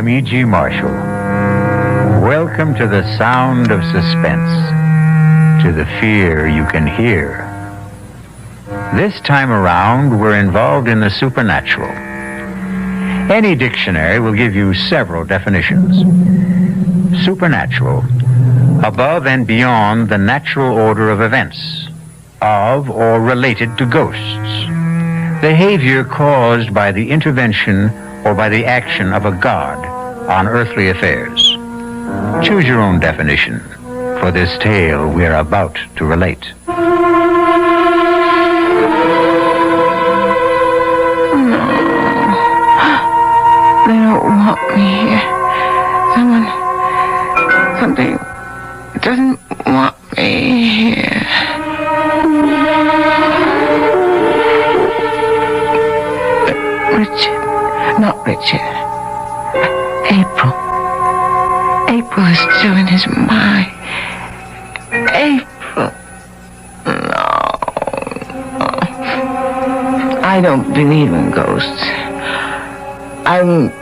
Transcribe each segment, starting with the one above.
I'm E.G. Marshall. Welcome to the sound of suspense, to the fear you can hear. This time around, we're involved in the supernatural. Any dictionary will give you several definitions. Supernatural, above and beyond the natural order of events, of or related to ghosts. Behavior caused by the intervention or by the action of a god on earthly affairs. Choose your own definition for this tale we're about to relate. They don't want me here. Something doesn't want me here. Richard. Not Richard. April. April is still in his mind. April. No. I don't believe in ghosts. I won't.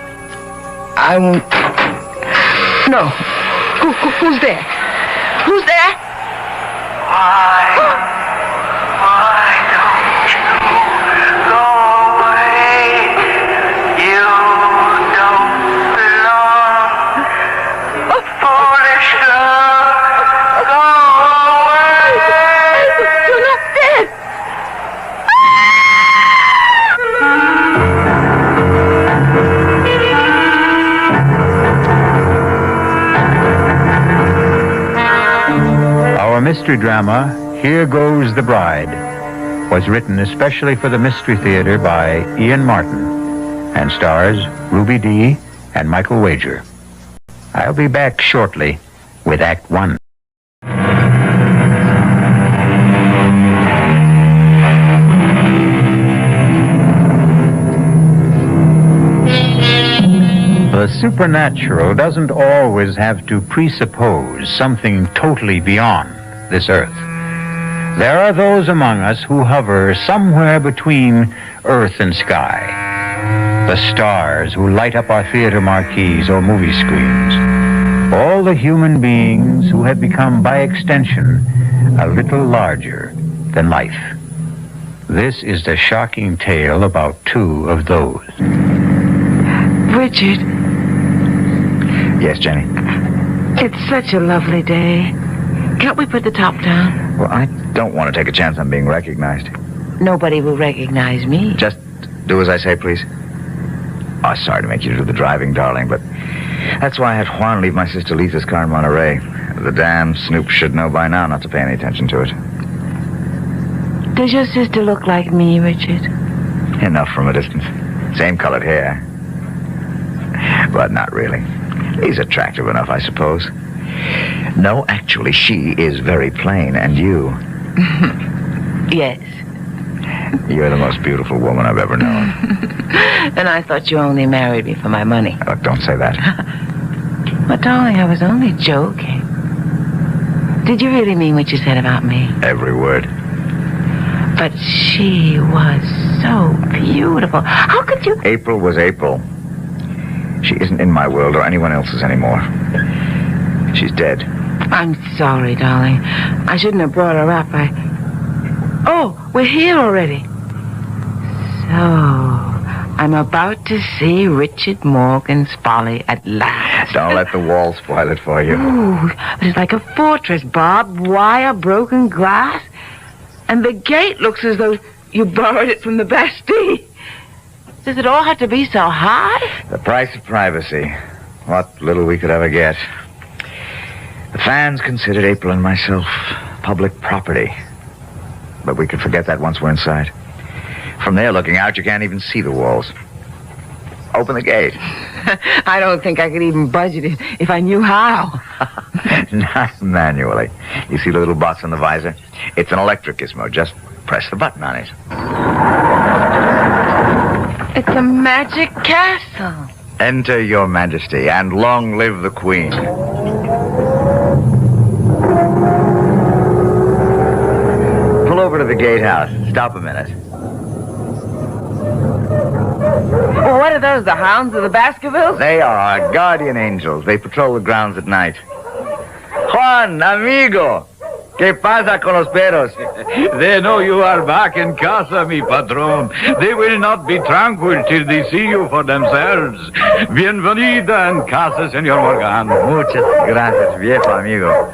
No. Who's there? Who's there? Why don't you go away? You don't belong. Foolish girl, go away. You're not dead. Our mystery drama, Here Goes the Bride, was written especially for the Mystery Theater by Ian Martin and stars Ruby Dee and Michael Wager. I'll be back shortly with Act 1. The supernatural doesn't always have to presuppose something totally beyond this earth. There are those among us who hover somewhere between earth and sky. The stars who light up our theater marquees or movie screens. All the human beings who have become, by extension, a little larger than life. This is the shocking tale about two of those. Richard, Yes, Jenny? it's such a lovely day. Can't we put the top down? Well, I don't want to take a chance on being recognized. Nobody will recognize me. Just do as I say, please. Oh, sorry to make you do the driving, darling, but that's why I had Juan leave my sister Lisa's car in Monterey. The damn snoop should know by now not to pay any attention to it. Does your sister look like me, Richard? Enough from a distance. Same colored hair. But not really. He's attractive enough, I suppose. No, actually, she is very plain, and you... Yes. You're the most beautiful woman I've ever known. And I thought you only married me for my money. Look, don't say that. But, darling, I was only joking. Did you really mean what you said about me? Every word. But she was so beautiful. How could you... April was April. She isn't in my world or anyone else's anymore. She's dead. I'm sorry, darling. I shouldn't have brought her up. Oh, we're here already. So, I'm about to see Richard Morgan's Folly at last. Don't let the wall spoil it for you. Ooh, but it's like a fortress, barbed wire, broken glass. And the gate looks as though you borrowed it from the Bastille. Does it all have to be so high? The price of privacy. What little we could ever get. The fans considered April and myself public property. But we could forget that once we're inside. From there, looking out, you can't even see the walls. Open the gate. I don't think I could even budget it if I knew how. Not manually. You see the little box on the visor? It's an electric gizmo. Just press the button on it. It's a magic castle. Enter your majesty, and long live the queen. Pull over to the gatehouse. Stop a minute. Well, what are those, the hounds of the Baskervilles? They are our guardian angels. They patrol the grounds at night. Juan, amigo. ¿Qué pasa con los perros? They know you are back in casa, mi patron. They will not be tranquil till they see you for themselves. Bienvenida en casa, Señor Morgan. Muchas gracias, viejo amigo.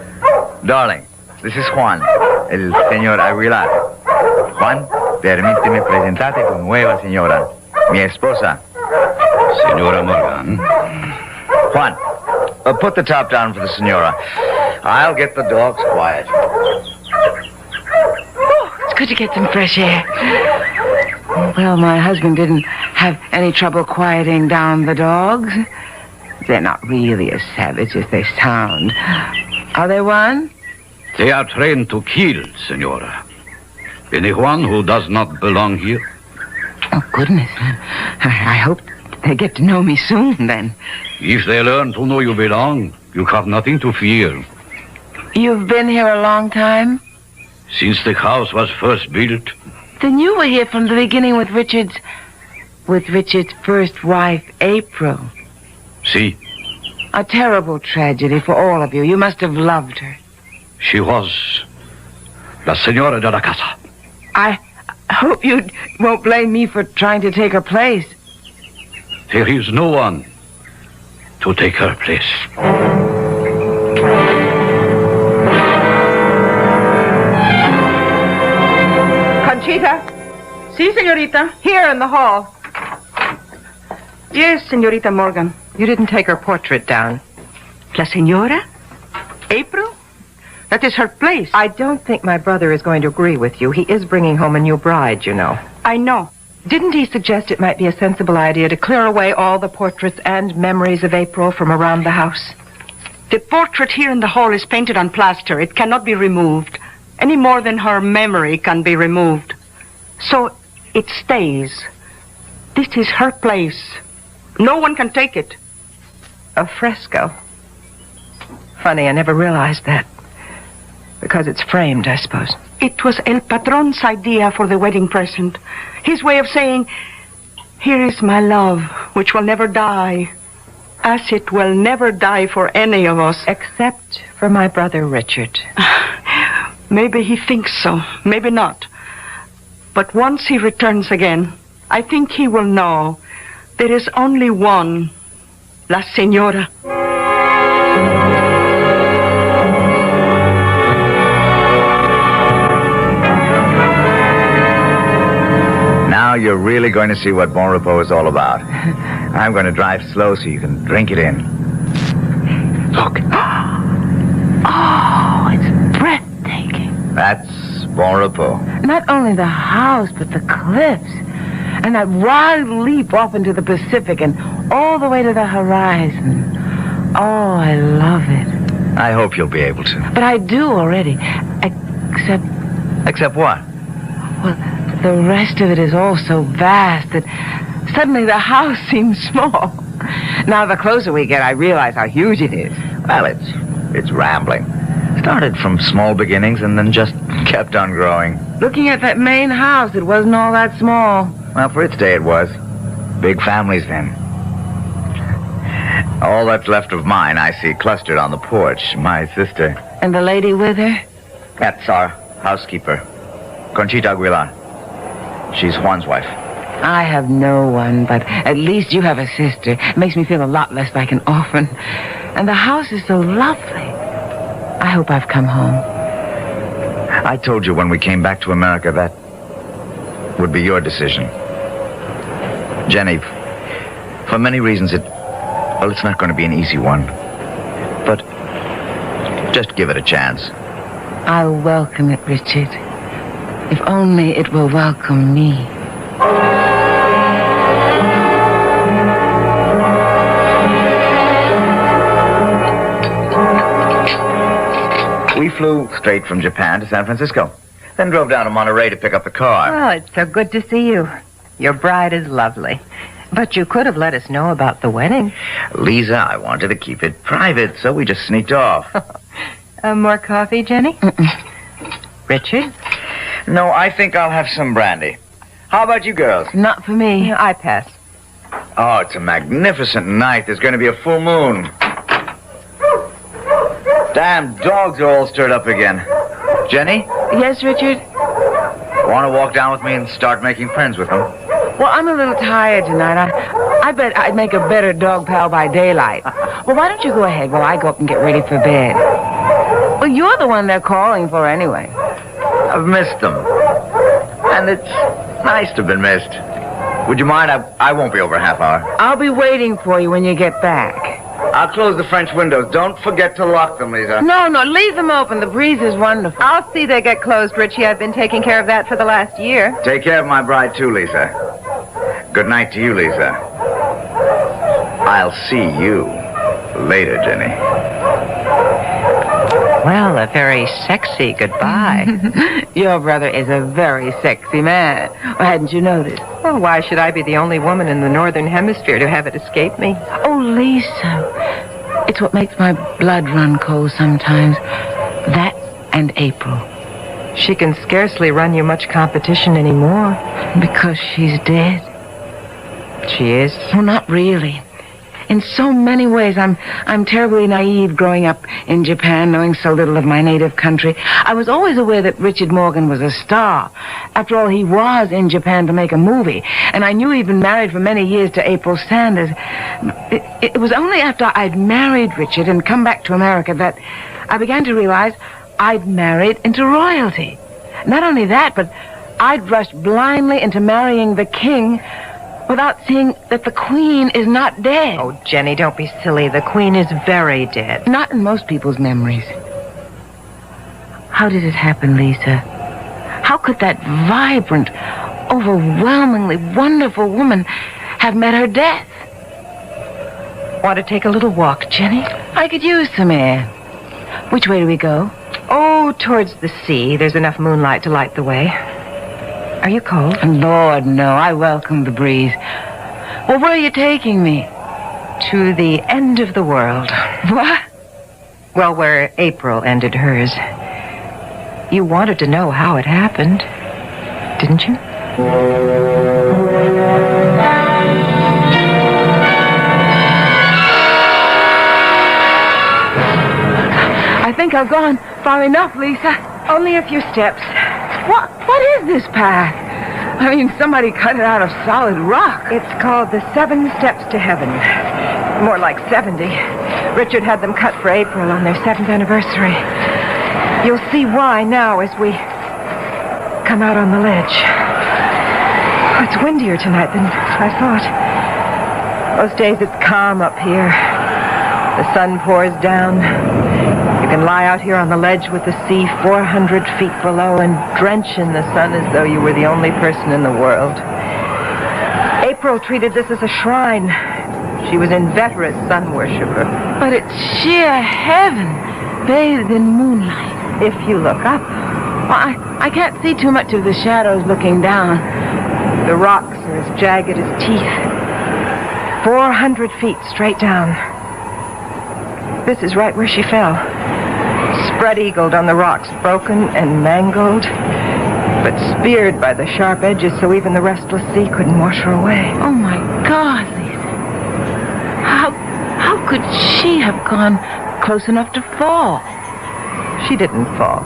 Darling, this is Juan, el señor Aguilar. Juan, permíteme presentarte tu nueva señora, mi esposa. Señora Morgan. Juan, put the top down for the senora. I'll get the dogs quiet. It's good to get some fresh air. Well, my husband didn't have any trouble quieting down the dogs. They're not really as savage as they sound. Are they one? They are trained to kill, Senora. Anyone who does not belong here? Oh, goodness. I hope they get to know me soon, then. If they learn to know you belong, you have nothing to fear. You've been here a long time? Since the house was first built, Then you were here from the beginning with Richard's first wife, April. see, A terrible tragedy for all of you. You must have loved her. she was la Señora de la Casa. I hope you won't blame me for trying to take her place. There is no one to take her place. Conchita? Sí, señorita. Here in the hall. Yes, señorita Morgan. You didn't take her portrait down. La señora? April? That is her place. I don't think my brother is going to agree with you. He is bringing home a new bride, you know. I know. Didn't he suggest it might be a sensible idea to clear away all the portraits and memories of April from around the house? The portrait here in the hall is painted on plaster. It cannot be removed, any more than her memory can be removed. So it stays. This is her place. No one can take it. A fresco. Funny, I never realized that. Because it's framed, I suppose. It was El Patron's idea for the wedding present. His way of saying, here is my love, which will never die, as it will never die for any of us. Except for my brother Richard. Maybe he thinks so, maybe not. But once he returns again, I think he will know there is only one, La Señora. Now you're really going to see what Bon Repos is all about. I'm going to drive slow so you can drink it in. Look. Oh, it's breathtaking. That's Bon Repos. Not only the house, but the cliffs. And that wild leap off into the Pacific and all the way to the horizon. Oh, I love it. I hope you'll be able to. But I do already. Except, Except what? well, the rest of it is all so vast that suddenly the house seems small. Now, the closer we get, I realize how huge it is. Well, it's rambling. Started from small beginnings and then just kept on growing. Looking at that main house, it wasn't all that small. Well, for its day it was. Big families then. All that's left of mine I see clustered on the porch. My sister. And the lady with her? That's our housekeeper. Conchita Aguilar. She's Juan's wife. I have no one, but at least you have a sister. It makes me feel a lot less like an orphan. And the house is so lovely. I hope I've come home. I told you when we came back to America that would be your decision. Jenny, for many reasons it's not going to be an easy one. But just give it a chance. I'll welcome it, Richard. If only it will welcome me. We flew straight from Japan to San Francisco. Then drove down to Monterey to pick up the car. Oh, it's so good to see you. Your bride is lovely. But you could have let us know about the wedding. Lisa, I wanted to keep it private, so we just sneaked off. More coffee, Jenny? Mm-mm. Richard? No, I think I'll have some brandy. How about you girls? Not for me. I pass. Oh, it's a magnificent night. There's going to be a full moon. Damn dogs are all stirred up again. Jenny, Yes, Richard? want to walk down with me and start making friends with them? Well, I'm a little tired tonight. I bet I'd make a better dog pal by daylight. Well, why don't you go ahead while I go up and get ready for bed? Well, you're the one they're calling for anyway. I've missed them. And it's nice to have been missed. Would you mind? I won't be over a half hour. I'll be waiting for you when you get back. I'll close the French windows. Don't forget to lock them, Lisa. No, leave them open. The breeze is wonderful. I'll see they get closed, Richie. I've been taking care of that for the last year. Take care of my bride, too, Lisa. Good night to you, Lisa. I'll see you later, Jenny. Well, a very sexy goodbye. Your brother is a very sexy man. Or hadn't you noticed? Well, why should I be the only woman in the Northern Hemisphere to have it escape me? Oh, Lisa. It's what makes my blood run cold sometimes. That and April. She can scarcely run you much competition anymore. Because she's dead. She is? Well, not really. In so many ways, I'm terribly naive growing up in Japan, knowing so little of my native country. I was always aware that Richard Morgan was a star. After all, he was in Japan to make a movie, and I knew he'd been married for many years to April Sanders. It was only after I'd married Richard and come back to America that I began to realize I'd married into royalty. Not only that, but I'd rushed blindly into marrying the king without seeing that the Queen is not dead. Oh, Jenny, don't be silly. The Queen is very dead. Not in most people's memories. How did it happen, Lisa? How could that vibrant, overwhelmingly wonderful woman have met her death? Want to take a little walk, Jenny? I could use some air. Which way do we go? Oh, towards the sea. There's enough moonlight to light the way. Are you cold? Lord, no. I welcome the breeze. Well, where are you taking me? To the end of the world. What? Well, where April ended hers. You wanted to know how it happened, didn't you? I think I've gone far enough, Lisa. Only a few steps. What is this path? I mean, somebody cut it out of solid rock. It's called the 7 Steps to Heaven. More like 70. Richard had them cut for April on their 7th anniversary. You'll see why now as we come out on the ledge. Oh, it's windier tonight than I thought. Most days it's calm up here. The sun pours down. You can lie out here on the ledge with the sea 400 feet below and drench in the sun as though you were the only person in the world. April treated this as a shrine. She was inveterate sun worshiper. But it's sheer heaven, bathed in moonlight. If you look up, Well, I can't see too much of the shadows looking down. the rocks are as jagged as teeth. 400 feet straight down. This is right where she fell. Spread-eagled on the rocks, broken and mangled, but speared by the sharp edges so even the restless sea couldn't wash her away. Oh, my God, Lisa. How could she have gone close enough to fall? She didn't fall.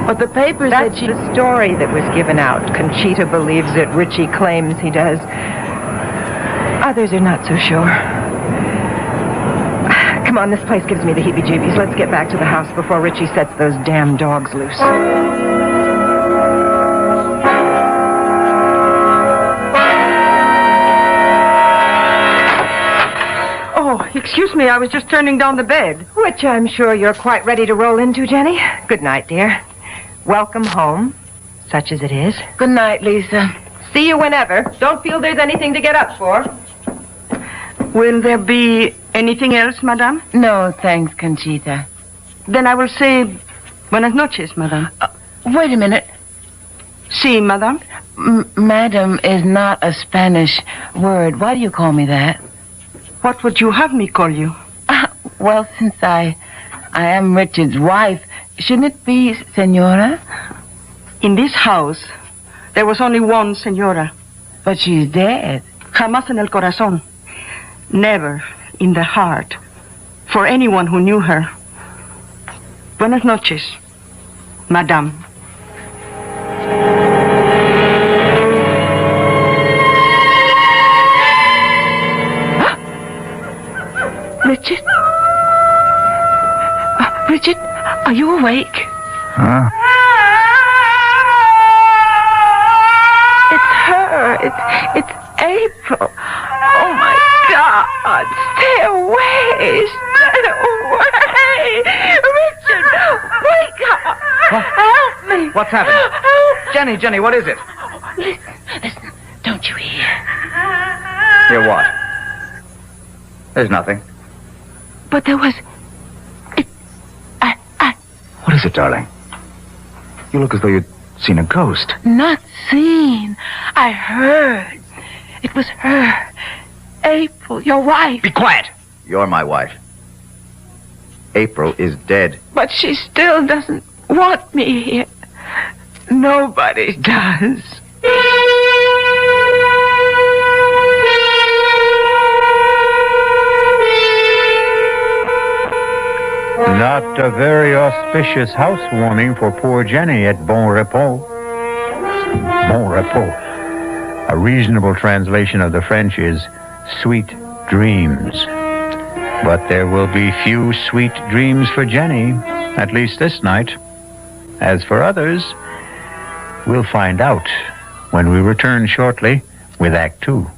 But the papers That's said she... the story that was given out. Conchita believes it. Richie claims he does. Others are not so sure. Come on, this place gives me the heebie-jeebies. Let's get back to the house before Richie sets those damn dogs loose. Oh, excuse me, I was just turning down the bed. Which I'm sure you're quite ready to roll into, Jenny. Good night, dear. Welcome home, such as it is. Good night, Lisa. See you whenever. Don't feel there's anything to get up for. Will there be anything else, madame? No, thanks, Conchita. Then I will say buenas noches, madame. Wait a minute. Sí, madame. Madam is not a Spanish word. Why do you call me that? What would you have me call you? Well, since I am Richard's wife, shouldn't it be Senora? In this house, there was only one señora. But she's dead. Jamás en el corazón. Never in the heart. For anyone who knew her. Buenas noches, Madame. Richard? Richard, are you awake? Huh? It's her. It's April. Oh, my God. Stay away. Stay away. Richard, wake up. Help me. What's happened? Help. Jenny, what is it? Listen. Don't you hear? Hear what? There's nothing. But there was... What is it, darling? You look as though you'd seen a ghost. Not seen. I heard. It was her. April, your wife. Be quiet! You're my wife. April is dead. But she still doesn't want me here. Nobody does. Not a very auspicious housewarming for poor Jenny at Bon Repos. Bon Repos. A reasonable translation of the French is sweet dreams. But there will be few sweet dreams for Jenny, at least this night. As for others, we'll find out when we return shortly with Act Two.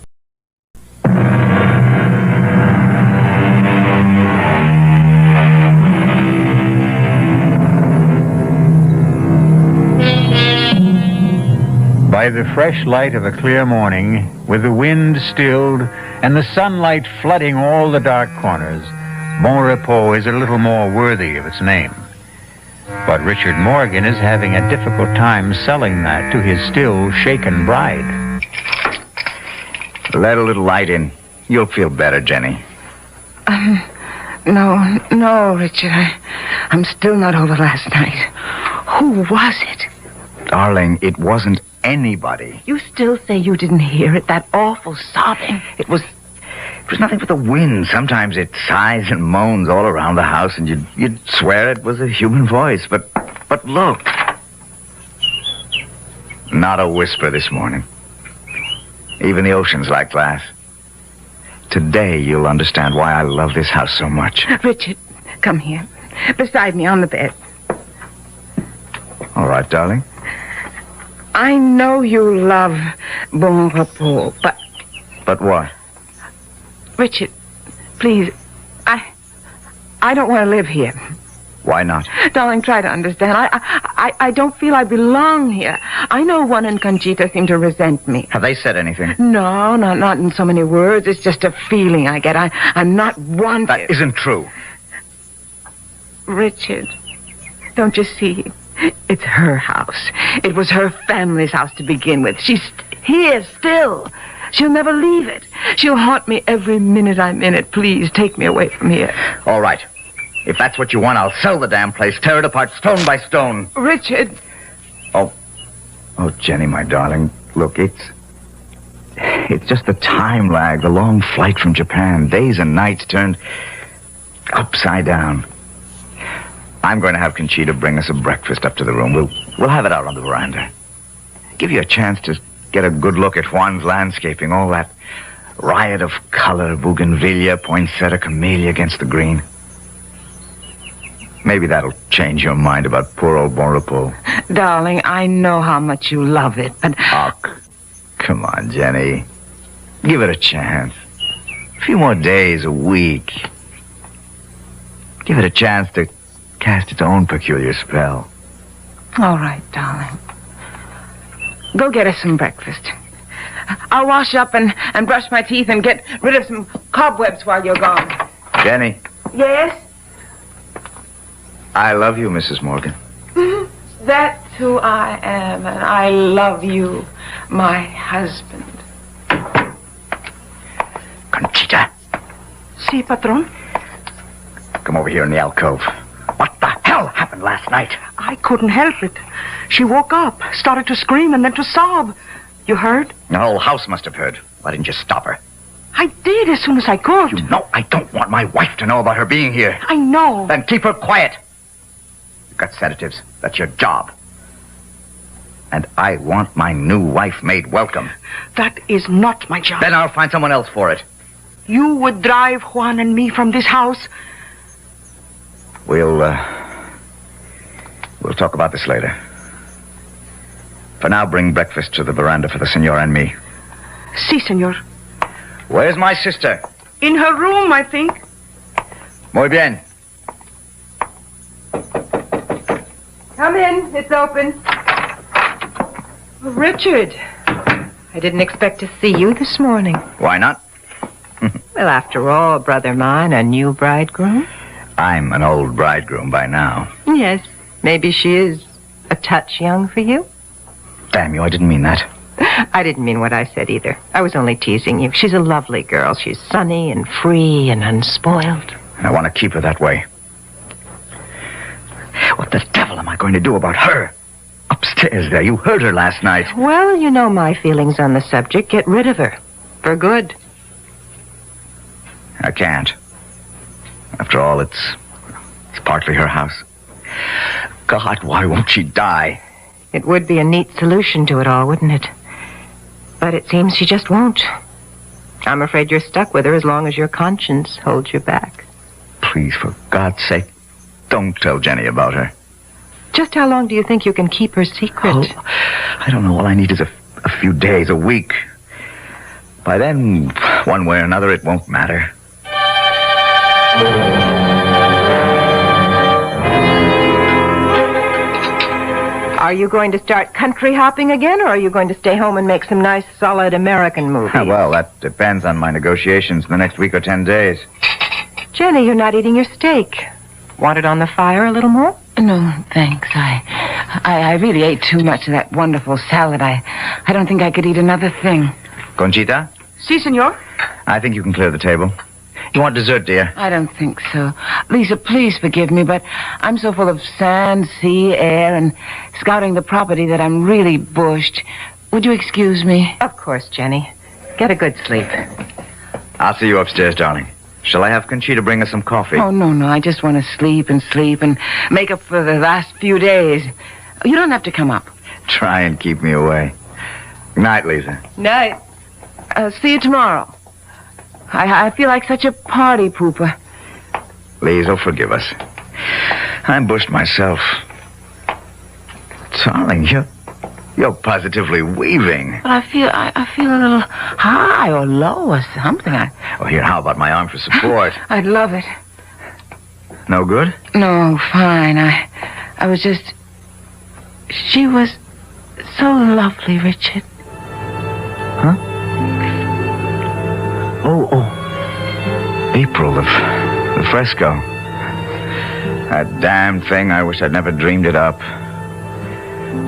By the fresh light of a clear morning, with the wind stilled and the sunlight flooding all the dark corners, Bon Repos is a little more worthy of its name. But Richard Morgan is having a difficult time selling that to his still shaken bride. Let a little light in. You'll feel better, Jenny. No, Richard. I'm still not over last night. Who was it? Darling, it wasn't anybody. You still say you didn't hear it, that awful sobbing? It was nothing but the wind. Sometimes it sighs and moans all around the house, and you'd swear it was a human voice. But look. Not a whisper this morning. Even the ocean's like glass. Today you'll understand why I love this house so much. Richard, come here. Beside me on the bed. All right, darling. I know you love Bon Repos, but... But what? Richard, please, I don't want to live here. Why not? Darling, try to understand. I don't feel I belong here. I know Juan and Conchita seem to resent me. Have they said anything? No, not in so many words. It's just a feeling I get. I'm not wanted. That isn't true. Richard, don't you see? It's her house. It was her family's house to begin with. She's here still. She'll never leave it. She'll haunt me every minute I'm in it. Please, take me away from here. All right. If that's what you want, I'll sell the damn place, tear it apart stone by stone. Richard. Oh, Jenny, my darling, look, it's just the time lag, the long flight from Japan, days and nights turned upside down. I'm going to have Conchita bring us a breakfast up to the room. We'll have it out on the veranda. Give you a chance to get a good look at Juan's landscaping, all that riot of color, bougainvillea, poinsettia, camellia against the green. Maybe that'll change your mind about poor old Bon Repos. Darling, I know how much you love it, but... Oh, come on, Jenny. Give it a chance. A few more days, a week. Give it a chance to cast its own peculiar spell. All right, darling. Go get us some breakfast. I'll wash up and brush my teeth and get rid of some cobwebs while you're gone. Jenny. Yes? I love you, Mrs. Morgan. That's who I am, and I love you, my husband. Conchita. Si, patron? Come over here in the alcove. What the hell happened last night? I couldn't help it. She woke up, started to scream, and then to sob. You heard? The whole house must have heard. Why didn't you stop her? I did as soon as I could. You know I don't want my wife to know about her being here. I know. Then keep her quiet. You've got sedatives. That's your job. And I want my new wife made welcome. That is not my job. Then I'll find someone else for it. You would drive Juan and me from this house? We'll talk about this later. For now, bring breakfast to the veranda for the senor and me. Si, senor. Where's my sister? In her room, I think. Muy bien. Come in. It's open. Richard, I didn't expect to see you this morning. Why not? Well, after all, brother mine, a new bridegroom. I'm an old bridegroom by now. Yes, maybe she is a touch young for you. Damn you, I didn't mean that. I didn't mean what I said either. I was only teasing you. She's a lovely girl. She's sunny and free and unspoiled. I want to keep her that way. What the devil am I going to do about her? Upstairs there, you heard her last night. Well, you know my feelings on the subject. Get rid of her. For good. I can't. After all, it's partly her house. God, why won't she die? It would be a neat solution to it all, wouldn't it? But it seems she just won't. I'm afraid you're stuck with her as long as your conscience holds you back. Please, for God's sake, don't tell Jenny about her. Just how long do you think you can keep her secret? Oh, I don't know. All I need is a few days, a week. By then, one way or another, it won't matter. Are you going to start country hopping again, or are you going to stay home and make some nice, solid American movies? Well, that depends on my negotiations in the next week or 10 days. Jenny, you're not eating your steak. Want it on the fire a little more? No, thanks. I really ate too much of that wonderful salad. I don't think I could eat another thing. Conchita, Si, senor. I think you can clear the table. You want dessert, dear? I don't think so. Lisa, please forgive me, but I'm so full of sand, sea, air, and scouting the property that I'm really bushed. Would you excuse me? Of course, Jenny. Get a good sleep. I'll see you upstairs, darling. Shall I have Conchita bring us some coffee? Oh, no. I just want to sleep and make up for the last few days. You don't have to come up. Try and keep me away. Good night, Lisa. Night. See you tomorrow. I feel like such a party pooper. Lisa, forgive us. I'm bushed myself. Darling, you're positively weaving. But I feel a little high or low or something. Oh, here, how about my arm for support? I'd love it. No good? No, fine. I was just... She was so lovely, Richard. Huh? Oh. April, the fresco. That damn thing, I wish I'd never dreamed it up.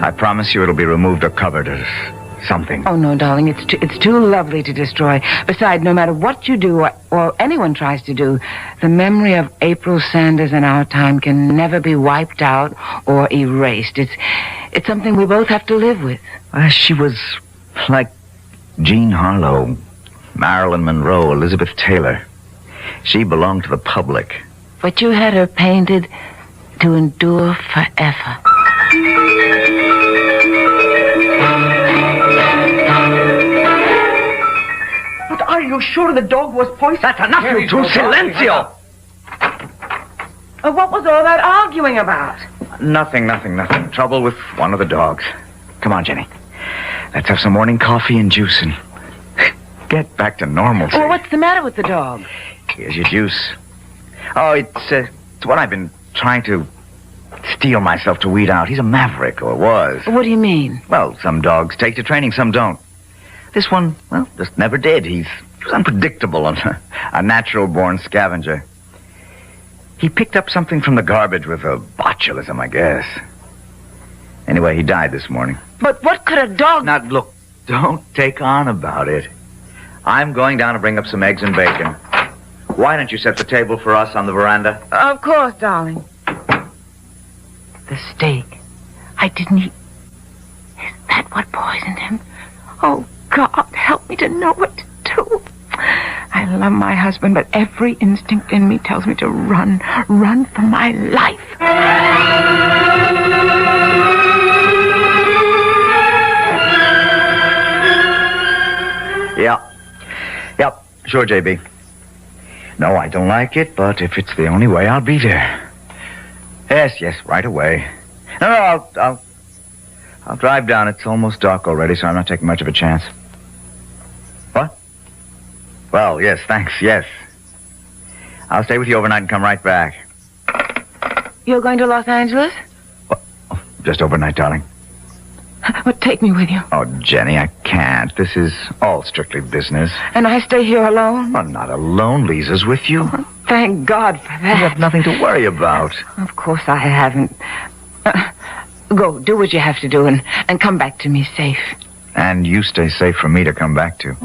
I promise you it'll be removed or covered or something. Oh, no, darling, it's too lovely to destroy. Besides, no matter what you do or anyone tries to do, the memory of April Sanders in our time can never be wiped out or erased. It's something we both have to live with. She was like Jean Harlow, Marilyn Monroe, Elizabeth Taylor. She belonged to the public. But you had her painted to endure forever. But are you sure the dog was poisoned? That's enough, you two. Silencio! What was all that arguing about? Nothing. Trouble with one of the dogs. Come on, Jenny. Let's have some morning coffee and juice and get back to normalcy. Well, what's the matter with the dog? Here's your juice. Oh, it's what I've been trying to steel myself to weed out. He's a maverick, or was. What do you mean? Well, some dogs take to training, some don't. This one, well, just never did. He was unpredictable and a natural-born scavenger. He picked up something from the garbage with a botulism, I guess. Anyway, he died this morning. But what could a dog... Now, look, don't take on about it. I'm going down to bring up some eggs and bacon. Why don't you set the table for us on the veranda? Of course, darling. The steak. I didn't eat... Is that what poisoned him? Oh, God, help me to know what to do. I love my husband, but every instinct in me tells me to run for my life. Yep. Sure, JB. No, I don't like it, but if it's the only way, I'll be there. Yes, right away. No, I'll drive down. It's almost dark already, so I'm not taking much of a chance. What? Well, yes, thanks, yes. I'll stay with you overnight and come right back. You're going to Los Angeles? What? Oh, just overnight, darling. Well, take me with you. Oh, Jenny, I can't. This is all strictly business. And I stay here alone? Well, not alone. Lisa's with you. Thank God for that. You have nothing to worry about. Of course I haven't. Go, do what you have to do and come back to me safe. And you stay safe for me to come back to.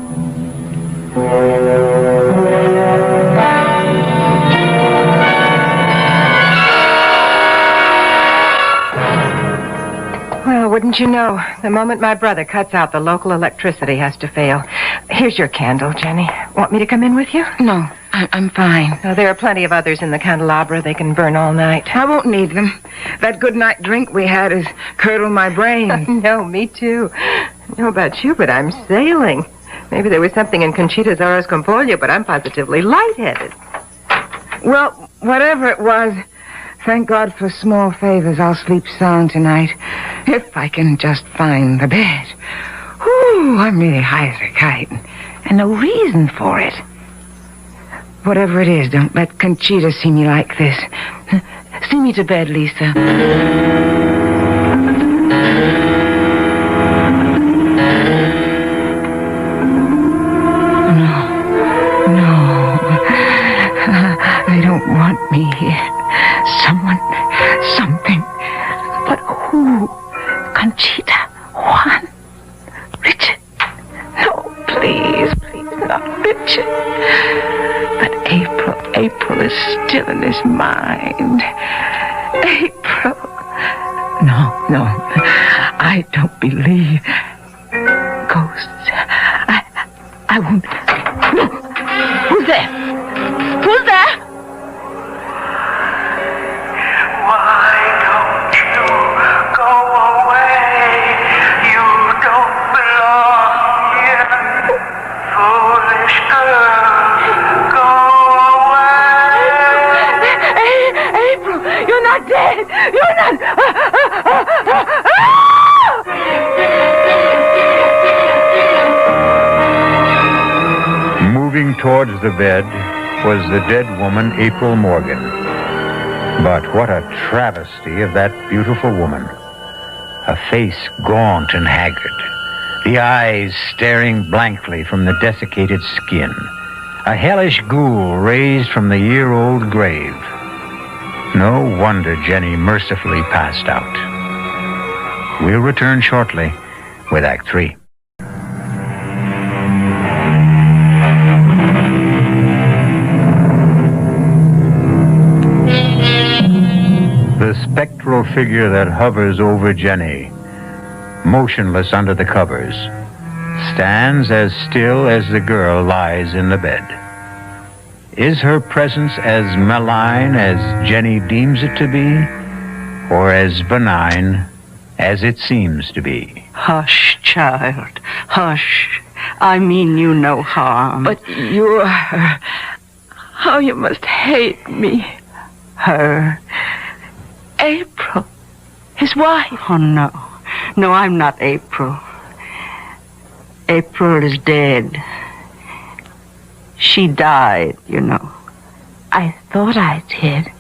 Well, wouldn't you know, the moment my brother cuts out, the local electricity has to fail. Here's your candle, Jenny. Want me to come in with you? No, I'm fine. Oh, there are plenty of others in the candelabra. They can burn all night. I won't need them. That good night drink we had has curdled my brain. No, me too. I don't know about you, but I'm sailing. Maybe there was something in Conchita's Arroz con Pollo, but I'm positively lightheaded. Well, whatever it was, thank God for small favors. I'll sleep sound tonight. If I can just find the bed. Whew, I'm really high as a kite. And no reason for it. Whatever it is, don't let Conchita see me like this. See me to bed, Lisa. No. They don't want me here. Something. But who? Conchita, Juan, Richard. No, please, not Richard. But April is still in his mind. April. No, I don't believe ghosts. I won't. No. Who's there? Who's there? Why don't you go away? You don't belong here. Foolish girl, go away. April, you're not dead. You're not. Moving towards the bed was the dead woman, April Morgan. But what a travesty of that beautiful woman. A face gaunt and haggard, the eyes staring blankly from the desiccated skin, a hellish ghoul raised from the year-old grave. No wonder Jenny mercifully passed out. We'll return shortly with Act 3. The spectral figure that hovers over Jenny, motionless under the covers, stands as still as the girl lies in the bed. Is her presence as malign as Jenny deems it to be, or as benign as it seems to be? Hush, child, hush. I mean you no harm. But you are her. How you must hate me. Her? April, his wife. Oh, no. No, I'm not April. April is dead. She died, you know. I thought I did.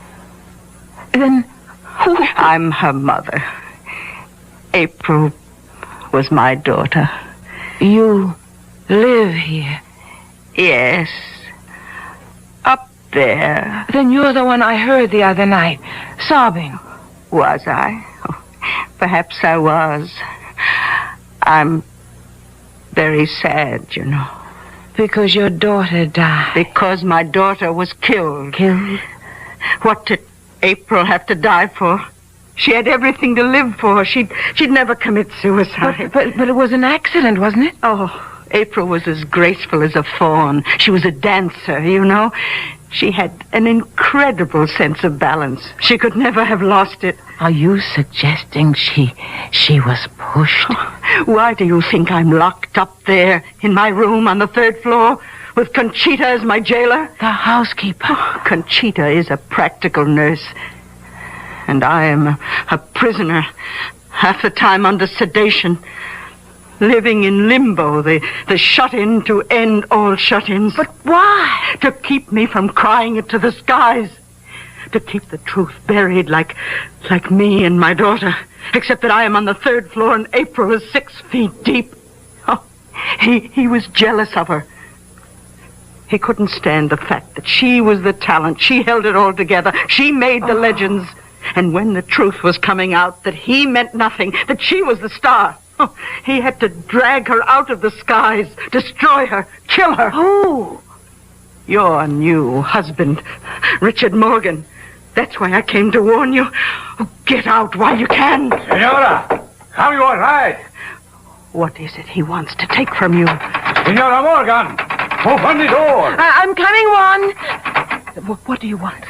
Then who? I'm her mother. April was my daughter. You live here? Yes. Up there. Then you're the one I heard the other night, sobbing. Was I? Oh, perhaps I was. I'm very sad, you know. Because your daughter died. Because my daughter was killed. Killed? What did April have to die for? She had everything to live for. She'd never commit suicide. But it was an accident, wasn't it? Oh, April was as graceful as a fawn. She was a dancer, you know. She had an incredible sense of balance. She could never have lost it. Are you suggesting she was pushed? Why do you think I'm locked up there in my room on the 3rd floor with Conchita as my jailer? The housekeeper. Conchita is a practical nurse. And I am a prisoner, half the time under sedation, living in limbo, the shut-in to end all shut-ins. But why? To keep me from crying it to the skies. To keep the truth buried like me and my daughter. Except that I am on the 3rd floor and April is 6 feet deep. Oh, he was jealous of her. He couldn't stand the fact that she was the talent. She held it all together. She made the legends. And when the truth was coming out that he meant nothing, that she was the star, he had to drag her out of the skies, destroy her, kill her. Who? Your new husband, Richard Morgan. That's why I came to warn you. Get out while you can. Senora, are you all right? What is it he wants to take from you? Senora Morgan, open the door. I'm coming, Juan. What do you want?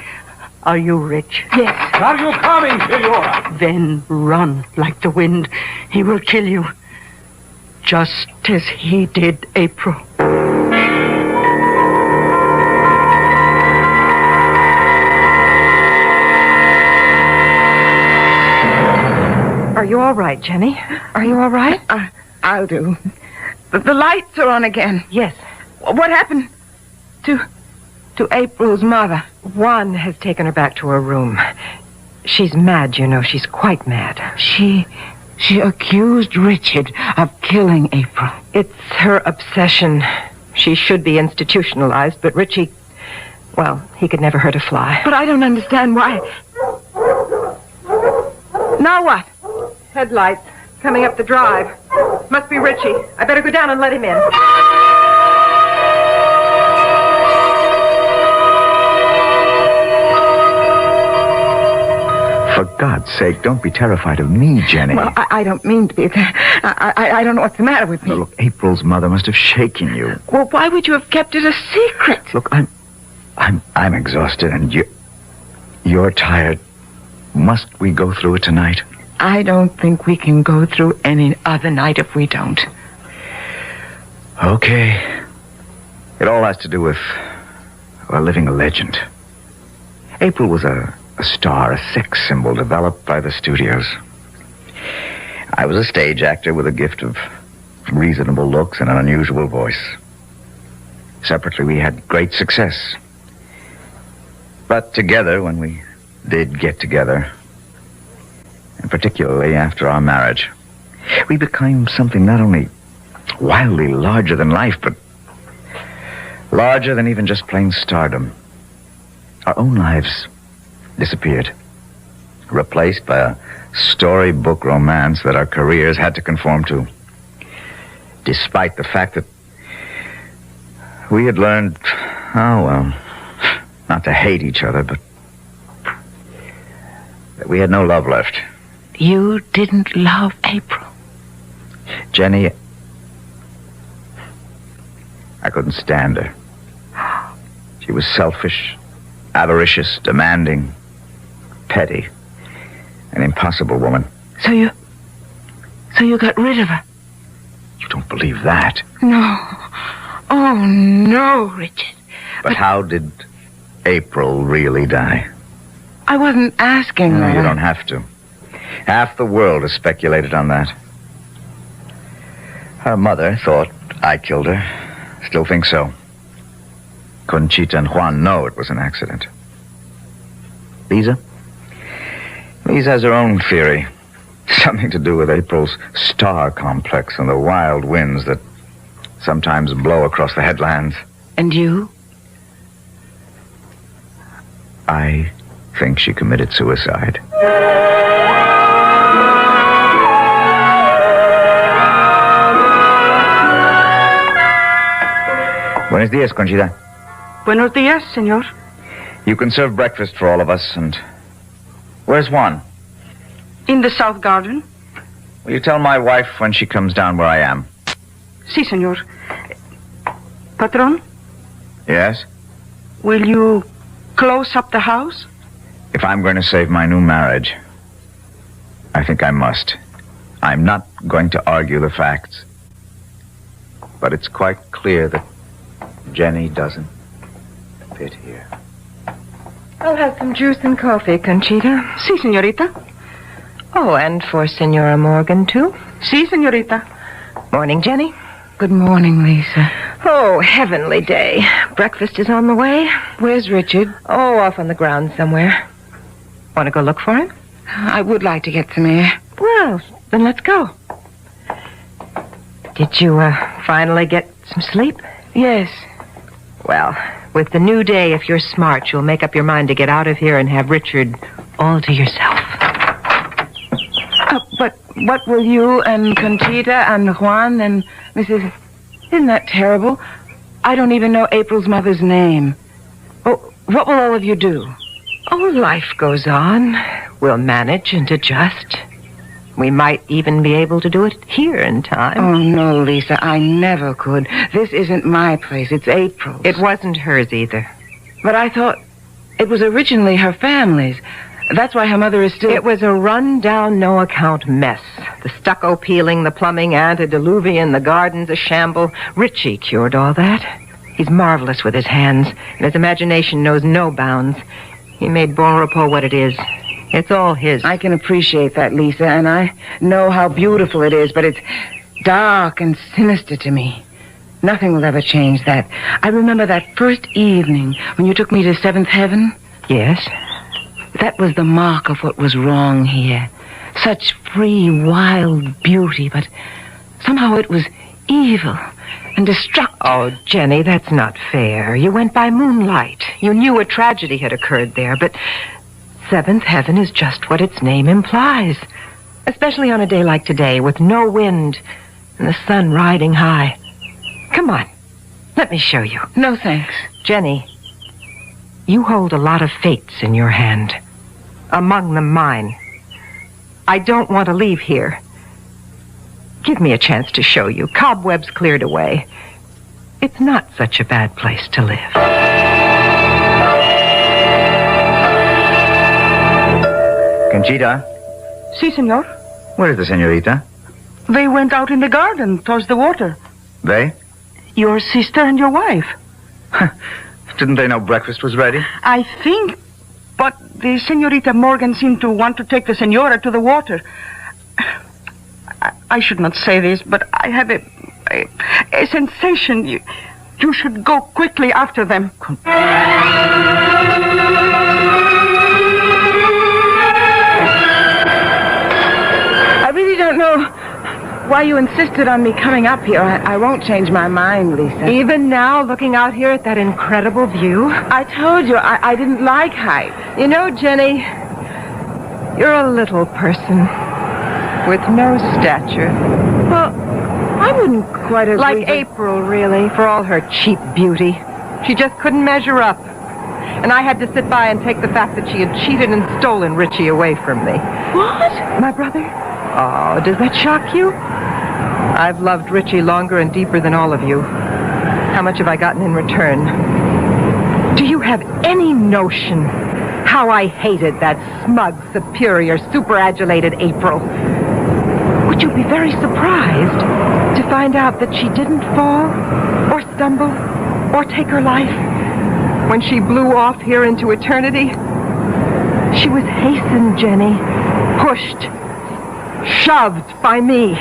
Are you rich? Yes. Are you coming, Senora? Then run like the wind. He will kill you. Just as he did April. Are you all right, Jenny? Are you all right? I'll do. The lights are on again. Yes. What happened to April's mother? Juan has taken her back to her room. She's mad, you know. She's quite mad. She accused Richard of killing April. It's her obsession. She should be institutionalized, but Richie, well, he could never hurt a fly. But I don't understand why. Now what? Headlights coming up the drive. Must be Richie. I better go down and let him in. For God's sake, don't be terrified of me, Jenny. Well, I don't mean to be. I don't know what's the matter with me. No, look, April's mother must have shaken you. Well, why would you have kept it a secret? Look, I'm exhausted, and you're tired. Must we go through it tonight? I don't think we can go through any other night if we don't. Okay. It all has to do with living a legend. April was a star, a sex symbol developed by the studios. I was a stage actor with a gift of reasonable looks and an unusual voice. Separately, we had great success. But together, when we did get together, and particularly after our marriage, we became something not only wildly larger than life, but larger than even just plain stardom. Our own lives disappeared, replaced by a storybook romance that our careers had to conform to, despite the fact that we had learned, not to hate each other, but that we had no love left. You didn't love April. Jenny, I couldn't stand her. She was selfish, avaricious, demanding, petty, an impossible woman. So you got rid of her? You don't believe that? No. Oh, no, Richard. But how did April really die? I wasn't asking No, that. you don't have to. Half the world has speculated on that. Her mother thought I killed her. Still think so. Conchita and Juan know it was an accident. Lisa? Lisa has her own theory. Something to do with April's star complex and the wild winds that sometimes blow across the headlands. And you? I think she committed suicide. Buenos dias, Conchita. Buenos dias, senor. You can serve breakfast for all of us, and... Where's Juan? In the south garden. Will you tell my wife when she comes down where I am? Si, senor. Patron, Yes? will you close up the house? If I'm going to save my new marriage, I think I must. I'm not going to argue the facts. But it's quite clear that Jenny doesn't fit here. I'll have some juice and coffee, Conchita. Si, señorita. Oh, and for Senora Morgan, too. Si, señorita. Morning, Jenny. Good morning, Lisa. Oh, heavenly day. Breakfast is on the way. Where's Richard? Oh, off on the grounds somewhere. Want to go look for him? I would like to get some air. Well, then let's go. Did you, finally get some sleep? Yes. Well, with the new day, if you're smart, you'll make up your mind to get out of here and have Richard all to yourself. But what will you and Conchita and Juan and Mrs... Isn't that terrible? I don't even know April's mother's name. Oh, what will all of you do? Oh, life goes on. We'll manage and adjust. We might even be able to do it here in time. Oh, no, Lisa, I never could. This isn't my place. It's April's. It wasn't hers either. But I thought it was originally her family's. That's why her mother is still... It was a run-down, no-account mess. The stucco peeling, the plumbing, antediluvian, the gardens a shamble. Richie cured all that. He's marvelous with his hands, and his imagination knows no bounds. He made Bon Repos what it is. It's all his. I can appreciate that, Lisa, and I know how beautiful it is, but it's dark and sinister to me. Nothing will ever change that. I remember that first evening when you took me to Seventh Heaven. Yes? That was the mark of what was wrong here. Such free, wild beauty, but somehow it was evil and destructive. Oh, Jenny, that's not fair. You went by moonlight. You knew a tragedy had occurred there, but Seventh Heaven is just what its name implies. Especially on a day like today, with no wind and the sun riding high. Come on, let me show you. No, thanks. Jenny, you hold a lot of fates in your hand. Among them mine. I don't want to leave here. Give me a chance to show you. Cobwebs cleared away. It's not such a bad place to live. Conchita, Si, senor. where is the senorita? They went out in the garden towards the water. They? Your sister and your wife. Didn't they know breakfast was ready? I think, but the Senorita Morgan seemed to want to take the Senora to the water. I should not say this, but I have a sensation you should go quickly after them. I really don't know why you insisted on me coming up here. I won't change my mind, Lisa. Even now, looking out here at that incredible view? I told you I didn't like height. You know, Jenny, you're a little person with no stature. Well, I wouldn't quite agree. Like April, really, for all her cheap beauty. She just couldn't measure up. And I had to sit by and take the fact that she had cheated and stolen Richie away from me. What? My brother? Oh, does that shock you? I've loved Richie longer and deeper than all of you. How much have I gotten in return? Do you have any notion how I hated that smug, superior, super-adulated April? Would you be very surprised to find out that she didn't fall or stumble or take her life when she blew off here into eternity? She was hastened, Jenny, pushed, shoved by me,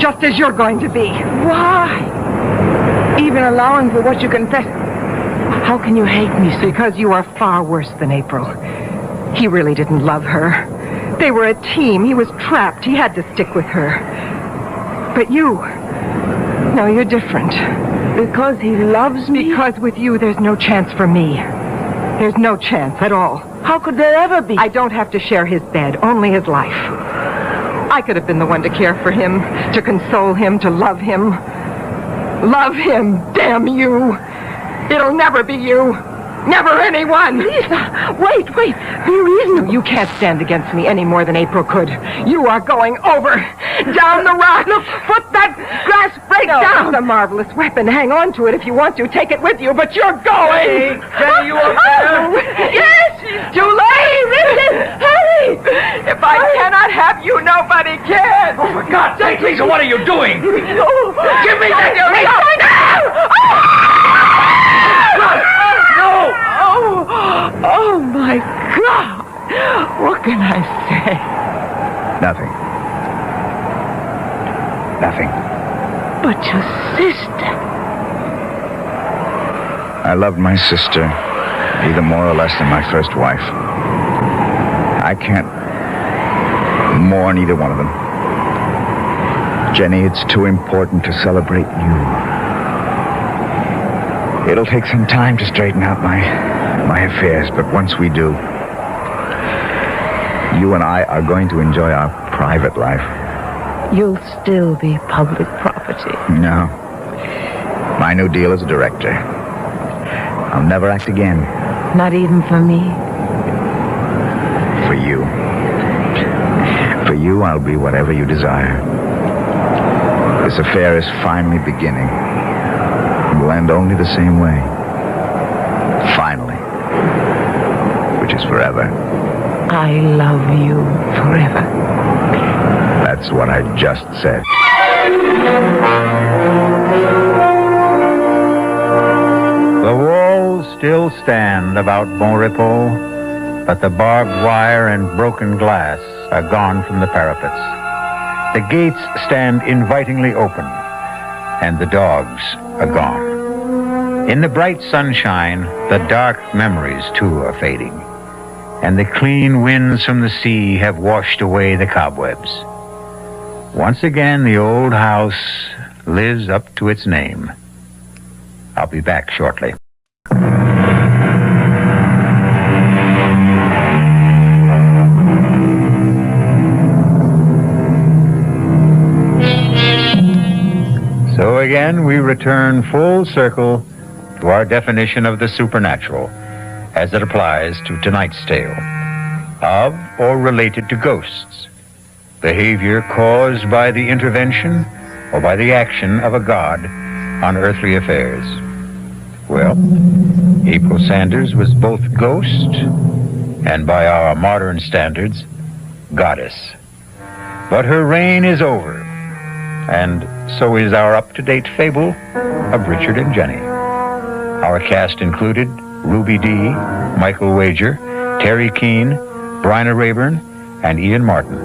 just as you're going to be. Why? Even allowing for what you confess. How can you hate me so? Because you are far worse than April. He really didn't love her. They were a team. He was trapped. He had to stick with her. But you... No, you're different. Because he loves me? Because with you, there's no chance for me. There's no chance at all. How could there ever be? I don't have to share his bed, only his life. I could have been the one to care for him, to console him, to love him. Love him, damn you. It'll never be you. Never anyone. Lisa, wait. There is no... You can't stand against me any more than April could. You are going over Down the rock. Look, put that glass break down. It's a marvelous weapon. Hang on to it if you want to. Take it with you, but you're going. Jenny, you up there? Yes, too late. Richard, hurry. If I cannot have you, nobody can. For God's sake, Lisa, what are you doing? Give me that. No. Oh, my God. What can I say? Nothing. Nothing. But your sister. I loved my sister either more or less than my first wife. I can't mourn either one of them. Jenny, it's too important to celebrate you. It'll take some time to straighten out my affairs, but once we do, you and I are going to enjoy our private life. You'll still be public property. No. My new deal as a director. I'll never act again. Not even for me. For you. For you, I'll be whatever you desire. This affair is finally beginning. It will end only the same way. Finally. Which is forever. I love you forever. That's what I just said. The walls still stand about Bon Repos, but the barbed wire and broken glass are gone from the parapets. The gates stand invitingly open, and the dogs are gone. In the bright sunshine, the dark memories, too, are fading, and the clean winds from the sea have washed away the cobwebs. Once again, the old house lives up to its name. I'll be back shortly. So again, we return full circle to our definition of the supernatural as it applies to tonight's tale, of or related to ghosts, behavior caused by the intervention or by the action of a god on earthly affairs. Well, April Sanders was both ghost and, by our modern standards, goddess. But her reign is over, and so is our up-to-date fable of Richard and Jenny. Our cast included Ruby Dee, Michael Wager, Terry Keane, Bryna Rayburn, and Ian Martin.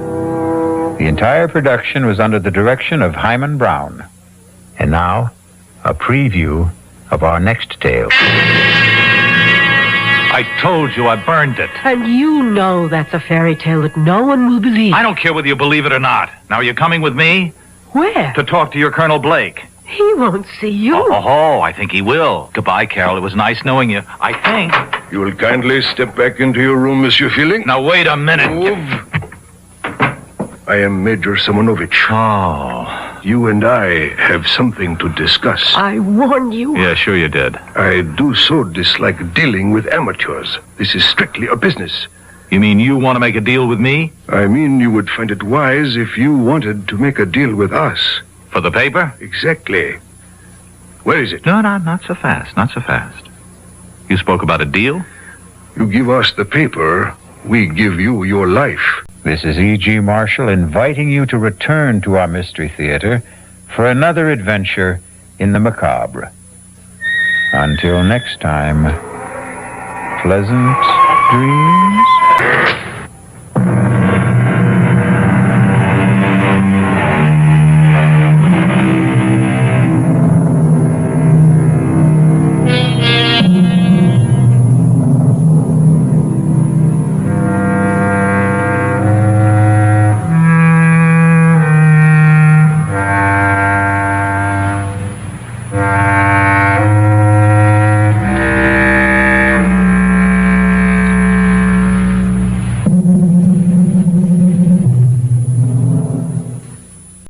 The entire production was under the direction of Hyman Brown. And now, a preview of our next tale. I told you I burned it. And you know that's a fairy tale that no one will believe. I don't care whether you believe it or not. Now, are you coming with me? Where? To talk to your Colonel Blake. He won't see you. Oh, I think he will. Goodbye, Carol. It was nice knowing you. I think. You will kindly step back into your room, Monsieur Feeling. Now, wait a minute. Move. I am Major Simonovich. Oh. You and I have something to discuss. I warned you. Yeah, sure you did. I do so dislike dealing with amateurs. This is strictly a business. You mean you want to make a deal with me? I mean, you would find it wise if you wanted to make a deal with us. For the paper? Exactly. Where is it? No, not so fast. Not so fast. You spoke about a deal? You give us the paper, we give you your life. This is E.G. Marshall inviting you to return to our Mystery Theater for another adventure in the macabre. Until next time, pleasant dreams.